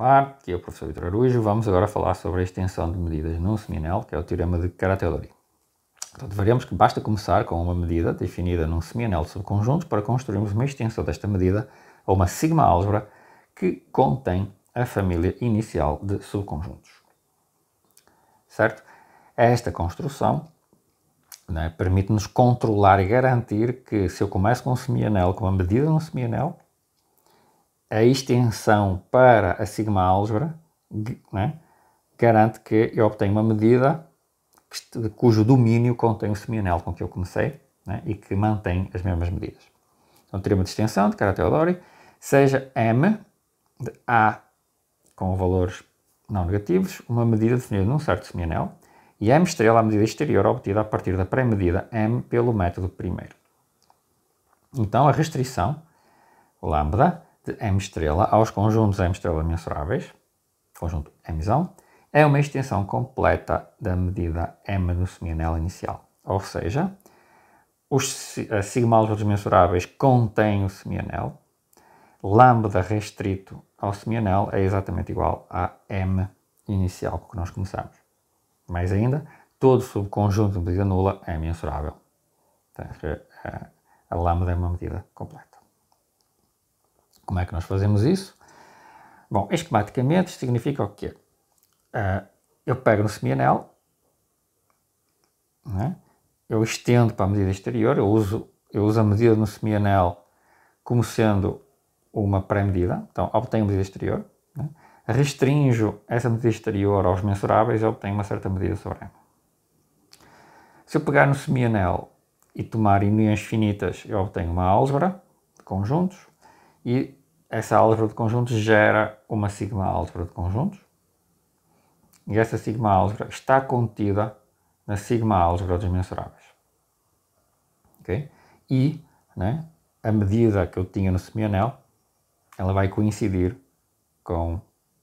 Olá, aqui é o professor Vitor Araújo. Vamos agora falar sobre a extensão de medidas num semianel, que é o teorema de Karateori. Portanto, veremos que basta começar com uma medida definida num semianel de subconjuntos para construirmos uma extensão desta medida a uma sigma-álgebra que contém a família inicial de subconjuntos. Certo? Esta construção permite-nos controlar e garantir que, se eu começo com um semianel, com uma medida num semianel, a extensão para a sigma-álgebra garante que eu obtenho uma medida cujo domínio contém o semianel com que eu comecei e que mantém as mesmas medidas. Então, o teorema de extensão de Karateori, seja M de A com valores não negativos, uma medida definida num certo semianel, e M' a medida exterior obtida a partir da pré-medida M pelo método primeiro. Então, a restrição, lambda, de M' aos conjuntos M' mensuráveis, conjunto M', é uma extensão completa da medida M no semianel inicial. Ou seja, as sigma-álgebras mensuráveis contêm o semianel, lambda restrito ao semianel é exatamente igual a M inicial com que nós começamos. Mais ainda, todo subconjunto de medida nula é mensurável. A lambda é uma medida completa. Como é que nós fazemos isso? Bom, esquematicamente significa o quê? Eu pego no semianel, eu estendo para a medida exterior, eu uso a medida no semianel como sendo uma pré-medida, então obtenho a medida exterior, restrinjo essa medida exterior aos mensuráveis e obtenho uma certa medida sobre M. Se eu pegar no semianel e tomar uniões finitas, eu obtenho uma álgebra de conjuntos e essa álgebra de conjuntos gera uma sigma-álgebra de conjuntos e essa sigma-álgebra está contida na sigma-álgebra dos mensuráveis. Okay? E a medida que eu tinha no semianel, ela vai coincidir com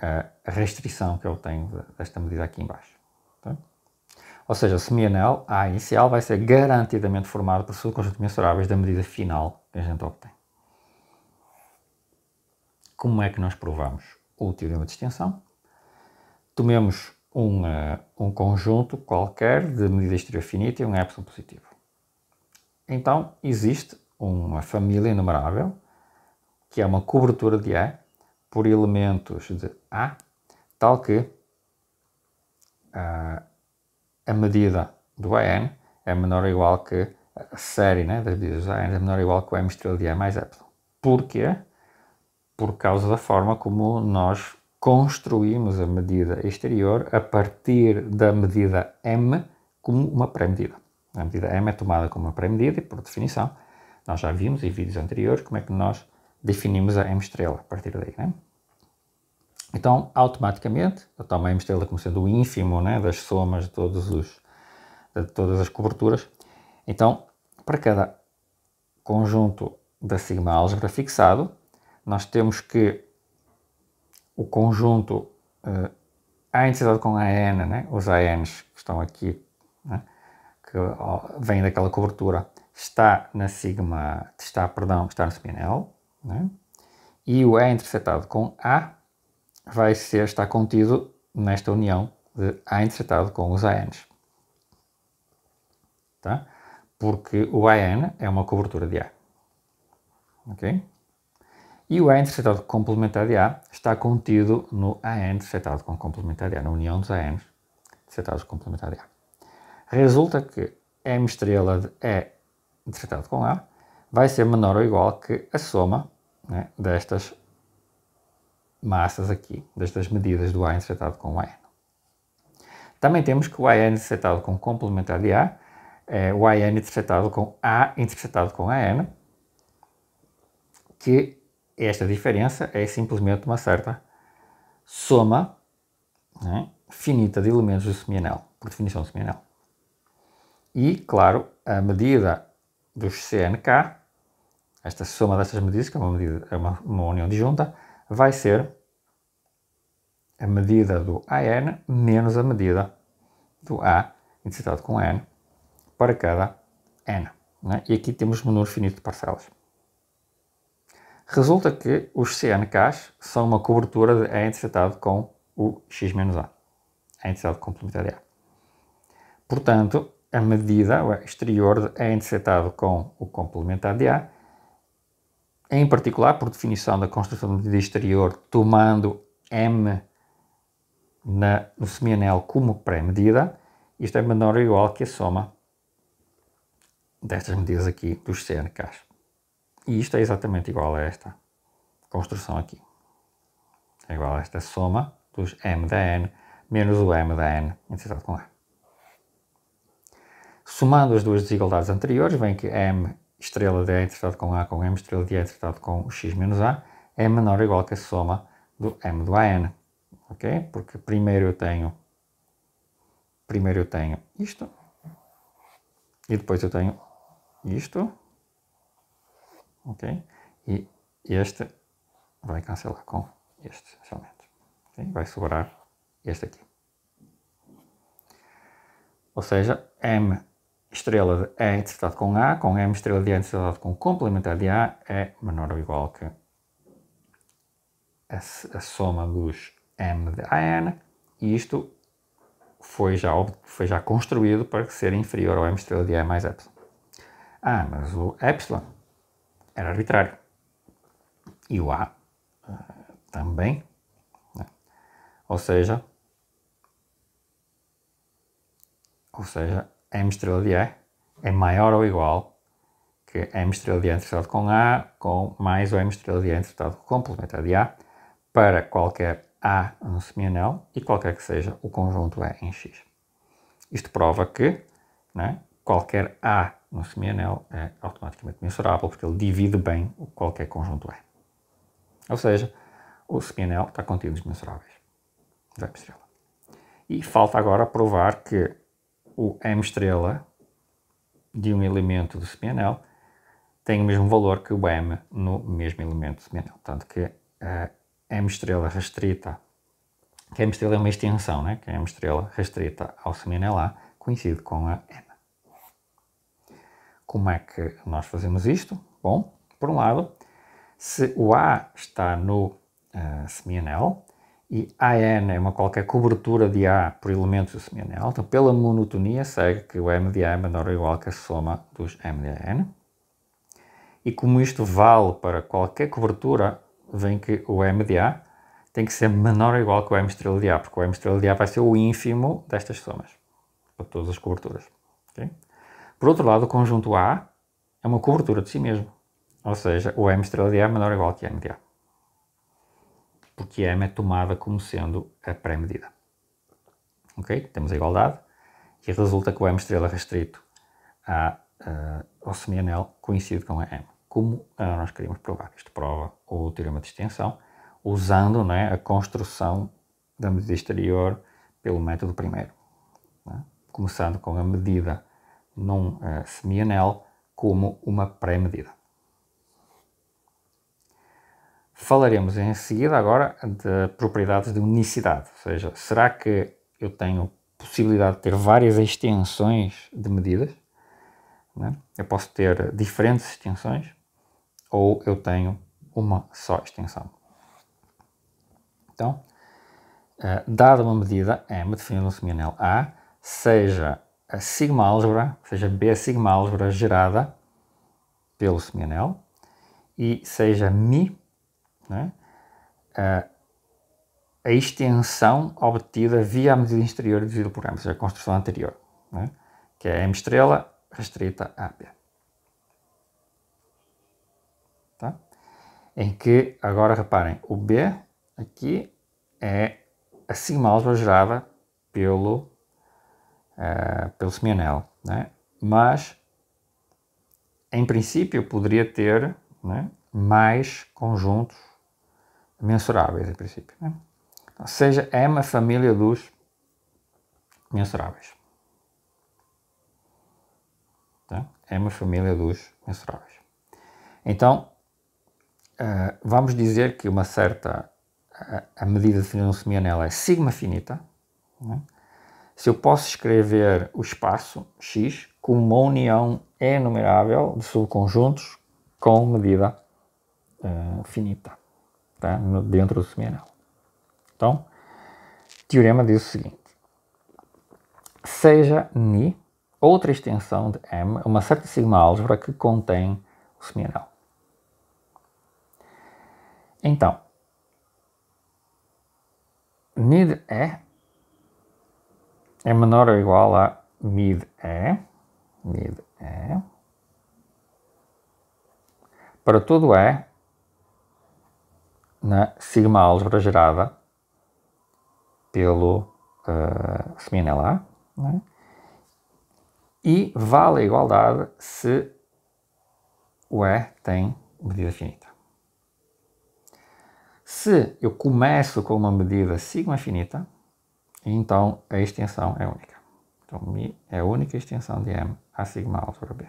a restrição que eu tenho desta medida aqui em baixo. Tá? Ou seja, o semianel A inicial vai ser garantidamente formado por subconjuntos mensuráveis da medida final que a gente obtém. Como é que nós provamos o teorema de extensão? Tomemos um conjunto qualquer de medida exterior finita e um epsilon positivo. Então, existe uma família enumerável, que é uma cobertura de A, por elementos de A, tal que a medida do AN é menor ou igual que a série das medidas do AN é menor ou igual que o M' de A mais epsilon. Porquê? Por causa da forma como nós construímos a medida exterior a partir da medida M como uma pré-medida. A medida M é tomada como uma pré-medida e, por definição, nós já vimos em vídeos anteriores como é que nós definimos a M' a partir daí. Então, automaticamente, eu tomo a M' como sendo o ínfimo das somas de todas as coberturas. Então, para cada conjunto da sigma-álgebra fixado, nós temos que o conjunto A intersectado com AN, os ANs que estão aqui, que vêm daquela cobertura, está no semianel, e o A intersectado com A está contido nesta união de A intersectado com os ANs. Tá? Porque o AN é uma cobertura de A. Ok? E o A intersectado com complementar de A está contido no AN intersectado com complementar de A, na união dos ANs intersectados com complementar de A. Resulta que M' de E intersectado com A vai ser menor ou igual que a soma destas massas aqui, destas medidas do A intersectado com o AN. Também temos que o AN intersectado com complementar de A é o AN intersectado com A intersectado com AN, que esta diferença é simplesmente uma certa soma finita de elementos do semianel, por definição do semianel. E, claro, a medida dos CNK, esta soma destas medidas, que é uma união disjunta, vai ser a medida do AN menos a medida do A intersectado com N para cada N. E aqui temos um número finito de parcelas. Resulta que os CNKs são uma cobertura de E intersetado com o x menos A. E intersetado complementar de A. Portanto, a medida exterior de E intersetado com o complementar de A, em particular, por definição da construção de medida exterior, tomando M no semianel como pré-medida, isto é menor ou igual que a soma destas medidas aqui dos CNKs. E isto é exatamente igual a esta construção aqui. É igual a esta soma dos M da N menos o M da N intersetado com A. Somando as duas desigualdades anteriores, vem que M estrela de E intersetado com A com M estrela de E intersetado com o x menos A é menor ou igual que a soma do M do AN. Ok? Porque primeiro eu tenho isto e depois eu tenho isto. Ok? E este vai cancelar com este, essencialmente. Okay? Vai sobrar este aqui. Ou seja, M estrela de E intersetado com A, com M estrela de E intersetado com o complementar de A, é menor ou igual que a soma dos M de AN, e isto foi já construído para ser inferior ao M estrela de E mais epsilon. Ah, mas o epsilon era arbitrário. E o A também. Né? Ou seja, M estrela de E é maior ou igual que M estrela de E intersetado com A com mais o M estrela de E intersetado com complementar de A para qualquer A no semianel e qualquer que seja o conjunto E em X. Isto prova que, né, qualquer A no semianel é automaticamente mensurável porque ele divide bem qualquer conjunto E. Ou seja, o semianel está contido nos mensuráveis da M estrela. E falta agora provar que o M estrela de um elemento do semianel tem o mesmo valor que o M no mesmo elemento do semianel. Tanto que a M estrela restrita, que a M estrela é uma extensão, né? Que a M estrela restrita ao semianel A coincide com a M. Como é que nós fazemos isto? Bom, por um lado, se o A está no semianel e AN é uma qualquer cobertura de A por elementos do semianel, então pela monotonia segue que o M de A é menor ou igual que a soma dos M de AN. E como isto vale para qualquer cobertura, vem que o M de A tem que ser menor ou igual que o M estrela de A, porque o M estrela de A vai ser o ínfimo destas somas, para todas as coberturas. Okay? Por outro lado, o conjunto A é uma cobertura de si mesmo, ou seja, o M estrela de A é menor ou igual que M de A, porque M é tomada como sendo a pré-medida. Ok? Temos a igualdade e resulta que o M estrela restrito ao semianel coincide com a M. Como nós queríamos provar? Isto prova o teorema de extensão, usando, né, a construção da medida exterior pelo método primeiro. Né? Começando com a medida num semianel como uma pré-medida. Falaremos em seguida agora de propriedades de unicidade, ou seja, será que eu tenho possibilidade de ter várias extensões de medidas? Né? Eu posso ter diferentes extensões ou eu tenho uma só extensão. Então, dada uma medida M definida no semianel A, seja a sigma-álgebra, seja B a sigma-álgebra gerada pelo semianel e seja μ, né, a extensão obtida via a medida exterior deduzida por M, ou seja, a construção anterior, né, que é M estrela restrita a B. Tá? Em que, agora reparem, o B aqui é a sigma-álgebra gerada pelo semianel, né? Mas em princípio poderia ter, né, mais conjuntos mensuráveis, em princípio. Né? Ou seja, M a família dos mensuráveis. Tá? M a família dos mensuráveis. Então, vamos dizer que uma certa a medida definida no semianel é sigma finita. Né? Se eu posso escrever o espaço X como uma união enumerável de subconjuntos com medida finita, tá? Dentro do semianel. Então, o teorema diz o seguinte: seja Ni outra extensão de M uma certa sigma-álgebra que contém o semianel. Então, Ni de E é menor ou igual a Mi de E para todo E na sigma-álgebra gerada pelo semianel A, né? E vale a igualdade se o E tem medida finita. Se eu começo com uma medida sigma finita, então a extensão é única. Então, Mi é a única extensão de M à sigma-álgebra B.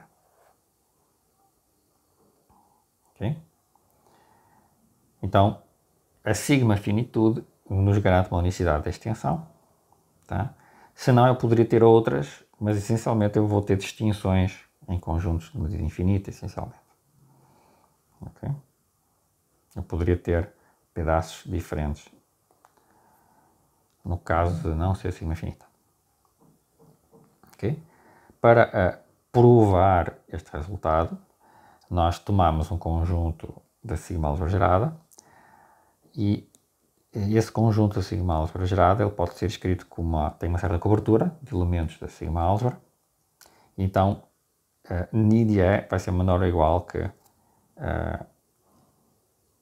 Okay? Então, a sigma finitude nos garante uma unicidade da extensão. Tá? Senão eu poderia ter outras, mas essencialmente eu vou ter distinções em conjuntos de medida infinita, essencialmente. Okay? Eu poderia ter pedaços diferentes no caso de não ser sigma finita. Okay? Para provar este resultado, nós tomamos um conjunto da sigma-álgebra gerada e esse conjunto da sigma-álgebra gerada ele pode ser escrito como tem uma certa cobertura de elementos da sigma-álgebra. Então, Ni de E vai ser menor ou igual que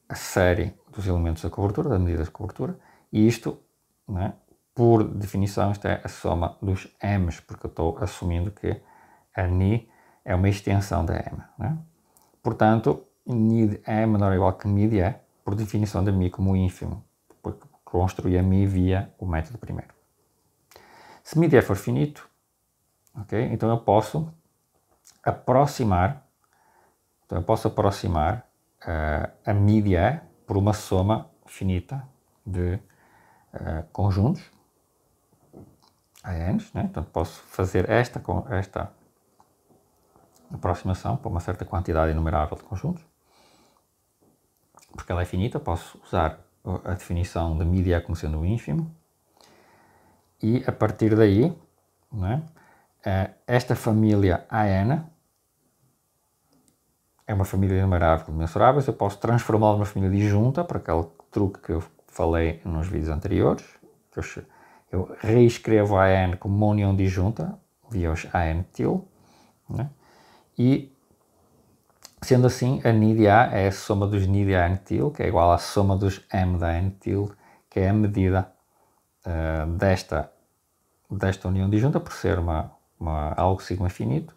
a série dos elementos da cobertura, das medidas de cobertura, e isto, né, por definição, isto é a soma dos M's, porque eu estou assumindo que a Ni é uma extensão da M. Né? Portanto, Ni de E menor ou igual que Mi de E, por definição de Mi como ínfimo, porque construí a Mi via o método primeiro. Se Mi de E for finito, okay, então eu posso aproximar a Mi de E por uma soma finita de conjuntos ANs, né? Então posso fazer esta aproximação para uma certa quantidade inumerável de conjuntos, porque ela é finita. Posso usar a definição de Mi de E como sendo o ínfimo e a partir daí, né, esta família AN é uma família inumerável de mensuráveis. Eu posso transformá-la numa família disjunta, para aquele truque que eu falei nos vídeos anteriores. Eu reescrevo a AN como uma união disjunta via os AN-til, né? E sendo assim, a Ni de A é a soma dos Ni de AN-til, que é igual à soma dos M da AN-til, que é a medida desta união disjunta, por ser algo sigma finito,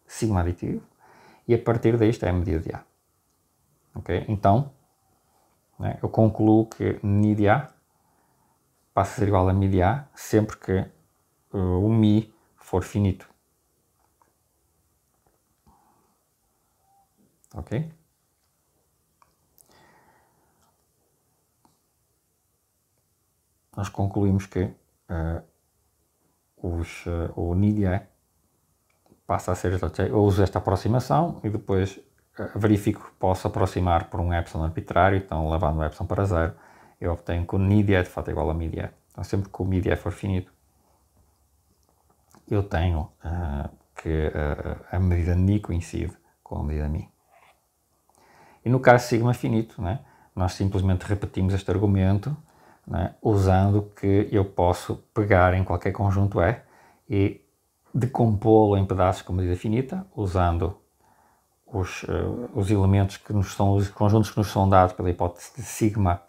sigma aditivo, e a partir disto é a medida de A. Okay? Então, né, eu concluo que Ni de A passa a ser igual a Mi de A sempre que o Mi for finito. Ok? Nós concluímos que o Ni de A passa a ser, eu uso esta aproximação e depois verifico que posso aproximar por um epsilon arbitrário, então levando o epsilon para zero, eu obtenho que o Ni de E de fato é igual a Mi de E. Então sempre que o Mi de E for finito, eu tenho que a medida Ni coincide com a medida Mi. E no caso sigma finito, né, nós simplesmente repetimos este argumento, né, usando que eu posso pegar em qualquer conjunto E e decompô-lo em pedaços com medida finita, usando os elementos que nos são, os conjuntos que nos são dados pela hipótese de sigma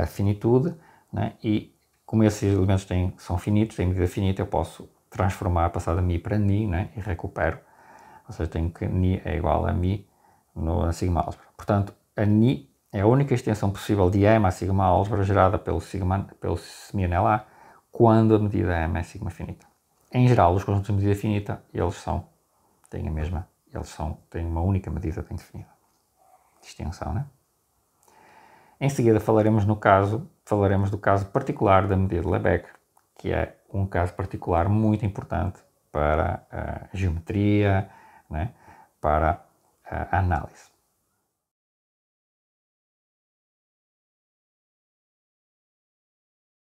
finitude, né, e como esses elementos são finitos, têm medida finita, eu posso transformar, passar de Mi para Ni, né, e recupero. Ou seja, tenho que Ni é igual a Mi na sigma-álgebra. Portanto, a Ni é a única extensão possível de M à sigma-álgebra gerada pelo semianel A quando a medida M é sigma finita. Em geral, os conjuntos de medida finita, têm uma única medida bem definida de extensão, né? Em seguida falaremos do caso particular da medida de Lebesgue, que é um caso particular muito importante para a geometria, né? Para a análise.